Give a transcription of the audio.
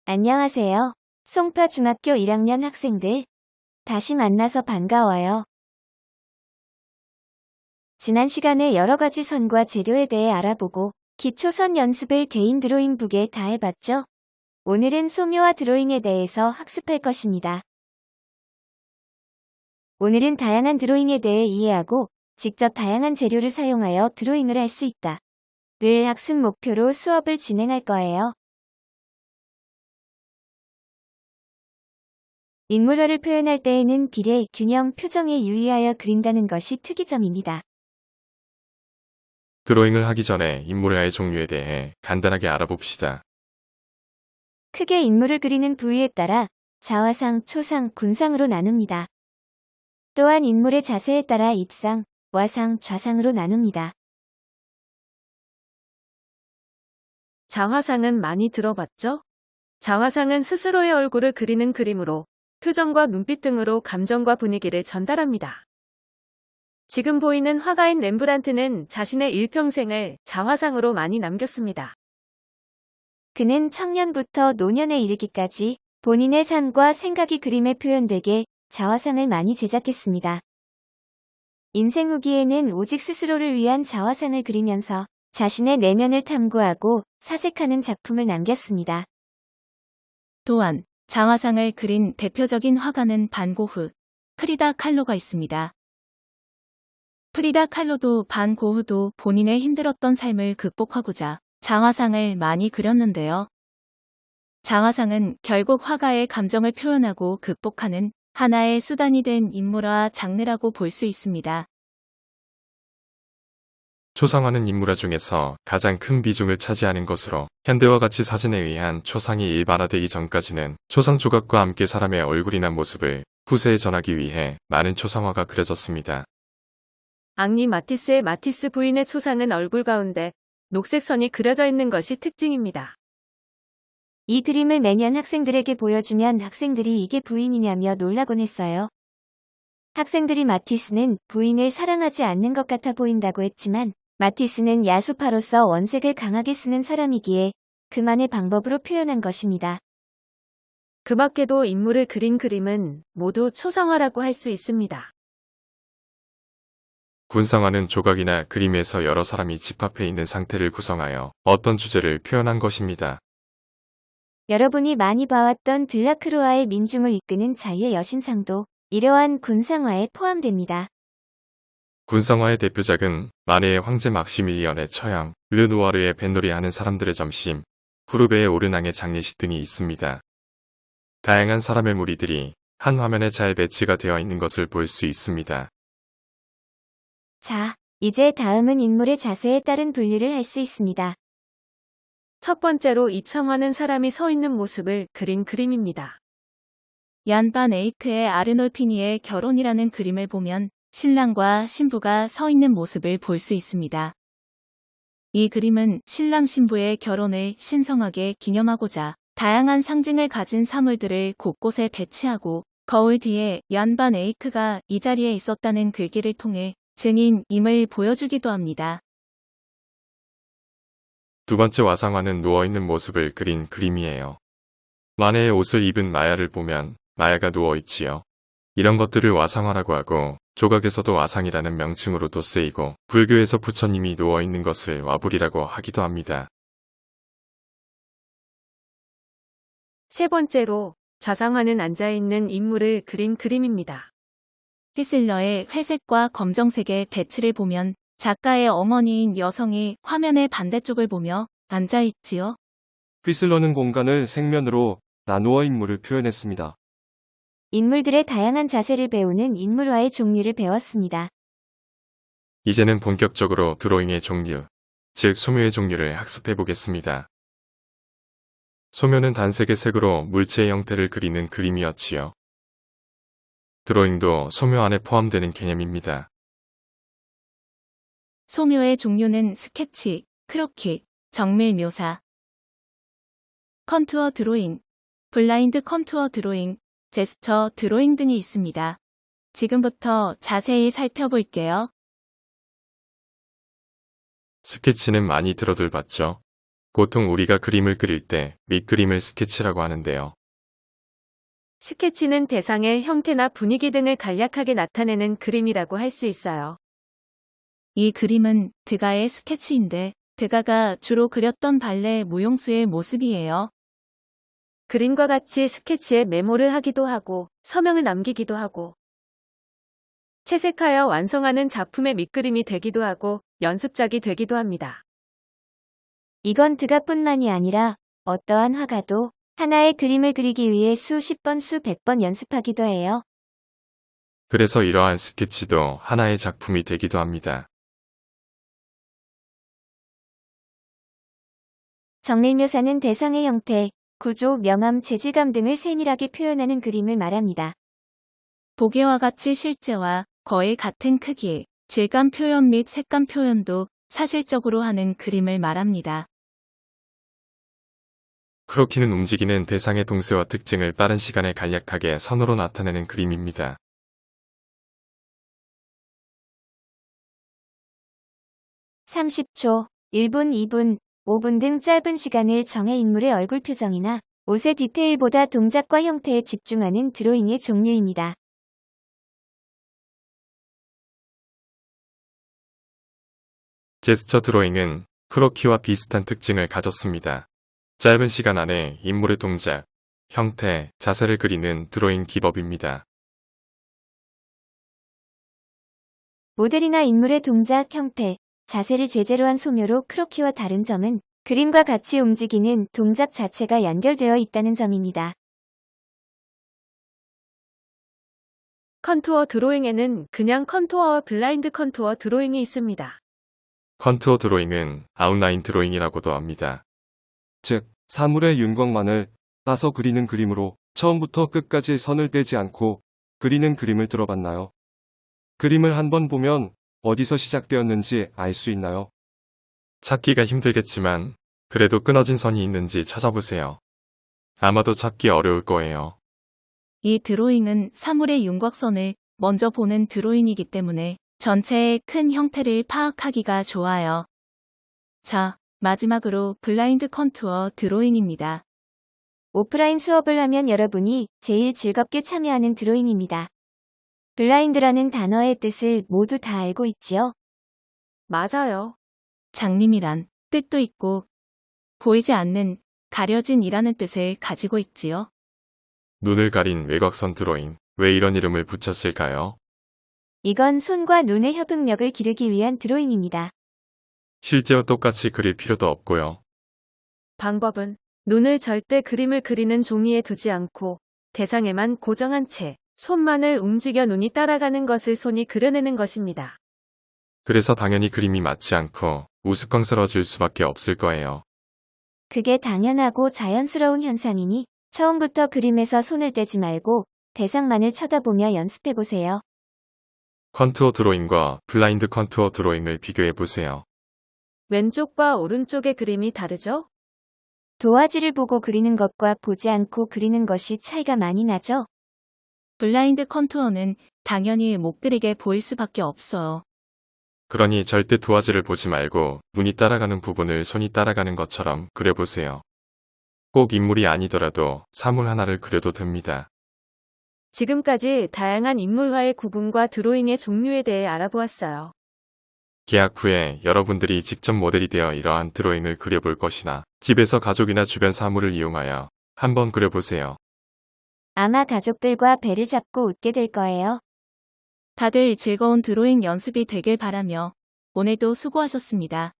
안녕하세요. 송파 중학교 1학년 학생들. 다시 만나서 반가워요. 지난 시간에 여러 가지 선과 재료에 대해 알아보고 기초선 연습을 개인 드로잉북에 다 해봤죠? 오늘은 소묘와 드로잉에 대해서 학습할 것입니다. 오늘은 다양한 드로잉에 대해 이해하고 직접 다양한 재료를 사용하여 드로잉을 할 수 있다. 를 학습 목표로 수업을 진행할 거예요. 인물화를 표현할 때에는 비례, 균형, 표정에 유의하여 그린다는 것이 특이점입니다. 드로잉을 하기 전에 인물화의 종류에 대해 간단하게 알아봅시다. 크게 인물을 그리는 부위에 따라 자화상, 초상, 군상으로 나눕니다. 또한 인물의 자세에 따라 입상, 와상, 좌상으로 나눕니다. 자화상은 많이 들어봤죠? 자화상은 스스로의 얼굴을 그리는 그림으로 표정과 눈빛 등으로 감정과 분위기를 전달합니다. 지금 보이는 화가인 렘브란트는 자신의 일평생을 자화상으로 많이 남겼습니다. 그는 청년부터 노년에 이르기까지 본인의 삶과 생각이 그림에 표현되게 자화상을 많이 제작했습니다. 인생 후기에는 오직 스스로를 위한 자화상을 그리면서 자신의 내면을 탐구하고 사색하는 작품을 남겼습니다. 또한 자화상을 그린 대표적인 화가는 반 고흐, 프리다 칼로가 있습니다. 프리다 칼로도 반 고흐도 본인의 힘들었던 삶을 극복하고자 자화상을 많이 그렸는데요. 자화상은 결국 화가의 감정을 표현하고 극복하는 하나의 수단이 된 인물화 장르라고 볼 수 있습니다. 초상화는 인물화 중에서 가장 큰 비중을 차지하는 것으로 현대와 같이 사진에 의한 초상이 일반화되기 전까지는 초상 조각과 함께 사람의 얼굴이나 모습을 후세에 전하기 위해 많은 초상화가 그려졌습니다. 앙리 마티스의 마티스 부인의 초상은 얼굴 가운데 녹색 선이 그려져 있는 것이 특징입니다. 이 그림을 매년 학생들에게 보여주면 학생들이 이게 부인이냐며 놀라곤 했어요. 학생들이 마티스는 부인을 사랑하지 않는 것 같아 보인다고 했지만 마티스는 야수파로서 원색을 강하게 쓰는 사람이기에 그만의 방법으로 표현한 것입니다. 그 밖에도 인물을 그린 그림은 모두 초상화라고 할 수 있습니다. 군상화는 조각이나 그림에서 여러 사람이 집합해 있는 상태를 구성하여 어떤 주제를 표현한 것입니다. 여러분이 많이 봐왔던 들라크로아의 민중을 이끄는 자유의 여신상도 이러한 군상화에 포함됩니다. 군상화의 대표작은 마네의 황제 막시밀리언의 처형, 르누아르의 뱃놀이 하는 사람들의 점심, 후르베의 오르낭의 장례식 등이 있습니다. 다양한 사람의 무리들이 한 화면에 잘 배치가 되어 있는 것을 볼 수 있습니다. 자, 이제 다음은 인물의 자세에 따른 분류를 할 수 있습니다. 첫 번째로 입상화는 사람이 서 있는 모습을 그린 그림입니다. 얀 반 에이크의 아르놀피니의 결혼이라는 그림을 보면 신랑과 신부가 서 있는 모습을 볼 수 있습니다. 이 그림은 신랑 신부의 결혼을 신성하게 기념하고자 다양한 상징을 가진 사물들을 곳곳에 배치하고 거울 뒤에 얀 반 에이크가 이 자리에 있었다는 글귀를 통해 증인임을 보여주기도 합니다. 두 번째 와상화는 누워있는 모습을 그린 그림이에요. 마네의 옷을 입은 마야를 보면 마야가 누워있지요. 이런 것들을 와상화라고 하고 조각에서도 와상이라는 명칭으로도 쓰이고 불교에서 부처님이 누워있는 것을 와불이라고 하기도 합니다. 세 번째로 좌상화는 앉아있는 인물을 그린 그림입니다. 휘슬러의 회색과 검정색의 배치를 보면 작가의 어머니인 여성이 화면의 반대쪽을 보며 앉아있지요. 휘슬러는 공간을 생면으로 나누어 인물을 표현했습니다. 인물들의 다양한 자세를 배우는 인물화의 종류를 배웠습니다. 이제는 본격적으로 드로잉의 종류, 즉 소묘의 종류를 학습해 보겠습니다. 소묘는 단색의 색으로 물체의 형태를 그리는 그림이었지요. 드로잉도 소묘 안에 포함되는 개념입니다. 소묘의 종류는 스케치, 크로키, 정밀 묘사, 컨투어 드로잉, 블라인드 컨투어 드로잉, 제스처 드로잉 등이 있습니다. 지금부터 자세히 살펴볼게요. 스케치는 많이 들어들 봤죠. 보통 우리가 그림을 그릴 때 밑그림을 스케치라고 하는데요. 스케치는 대상의 형태나 분위기 등을 간략하게 나타내는 그림이라고 할 수 있어요. 이 그림은 드가의 스케치인데 드가가 주로 그렸던 발레 무용수의 모습이에요. 그림과 같이 스케치에 메모를 하기도 하고 서명을 남기기도 하고 채색하여 완성하는 작품의 밑그림이 되기도 하고 연습작이 되기도 합니다. 이건 드가뿐만이 아니라 어떠한 화가도 하나의 그림을 그리기 위해 수십 번, 수백 번 연습하기도 해요. 그래서 이러한 스케치도 하나의 작품이 되기도 합니다. 정밀묘사는 대상의 형태, 구조, 명암, 재질감 등을 세밀하게 표현하는 그림을 말합니다. 보기와 같이 실제와 거의 같은 크기, 질감 표현 및 색감 표현도 사실적으로 하는 그림을 말합니다. 크로키는 움직이는 대상의 동세와 특징을 빠른 시간에 간략하게 선으로 나타내는 그림입니다. (30초), (1분), (2분), (5분) 등 짧은 시간을 정해 인물의 얼굴 표정이나 옷의 디테일보다 동작과 형태에 집중하는 드로잉의 종류입니다. 제스처 드로잉은 크로키와 비슷한 특징을 가졌습니다. 짧은 시간 안에 인물의 동작, 형태, 자세를 그리는 드로잉 기법입니다. 모델이나 인물의 동작, 형태, 자세를 제재로 한 소묘로 크로키와 다른 점은 그림과 같이 움직이는 동작 자체가 연결되어 있다는 점입니다. 컨투어 드로잉에는 그냥 컨투어와 블라인드 컨투어 드로잉이 있습니다. 컨투어 드로잉은 아웃라인 드로잉이라고도 합니다. 즉, 사물의 윤곽만을 따서 그리는 그림으로 처음부터 끝까지 선을 떼지 않고 그리는 그림을 들어봤나요? 그림을 한번 보면 어디서 시작되었는지 알 수 있나요? 찾기가 힘들겠지만 그래도 끊어진 선이 있는지 찾아보세요. 아마도 찾기 어려울 거예요. 이 드로잉은 사물의 윤곽선을 먼저 보는 드로잉이기 때문에 전체의 큰 형태를 파악하기가 좋아요. 자, 마지막으로 블라인드 컨투어 드로잉입니다. 오프라인 수업을 하면 여러분이 제일 즐겁게 참여하는 드로잉입니다. 블라인드라는 단어의 뜻을 모두 다 알고 있지요? 맞아요. 장님이란 뜻도 있고 보이지 않는 가려진 이라는 뜻을 가지고 있지요. 눈을 가린 외곽선 드로잉, 왜 이런 이름을 붙였을까요? 이건 손과 눈의 협응력을 기르기 위한 드로잉입니다. 실제와 똑같이 그릴 필요도 없고요. 방법은 눈을 절대 그림을 그리는 종이에 두지 않고 대상에만 고정한 채 손만을 움직여 눈이 따라가는 것을 손이 그려내는 것입니다. 그래서 당연히 그림이 맞지 않고 우스꽝스러워질 수밖에 없을 거예요. 그게 당연하고 자연스러운 현상이니 처음부터 그림에서 손을 떼지 말고 대상만을 쳐다보며 연습해보세요. 컨투어 드로잉과 블라인드 컨투어 드로잉을 비교해보세요. 왼쪽과 오른쪽의 그림이 다르죠? 도화지를 보고 그리는 것과 보지 않고 그리는 것이 차이가 많이 나죠? 블라인드 컨투어는 당연히 못 그리게 보일 수밖에 없어요. 그러니 절대 도화지를 보지 말고 눈이 따라가는 부분을 손이 따라가는 것처럼 그려보세요. 꼭 인물이 아니더라도 사물 하나를 그려도 됩니다. 지금까지 다양한 인물화의 구분과 드로잉의 종류에 대해 알아보았어요. 계약 후에 여러분들이 직접 모델이 되어 이러한 드로잉을 그려볼 것이나 집에서 가족이나 주변 사물을 이용하여 한번 그려보세요. 아마 가족들과 배를 잡고 웃게 될 거예요. 다들 즐거운 드로잉 연습이 되길 바라며 오늘도 수고하셨습니다.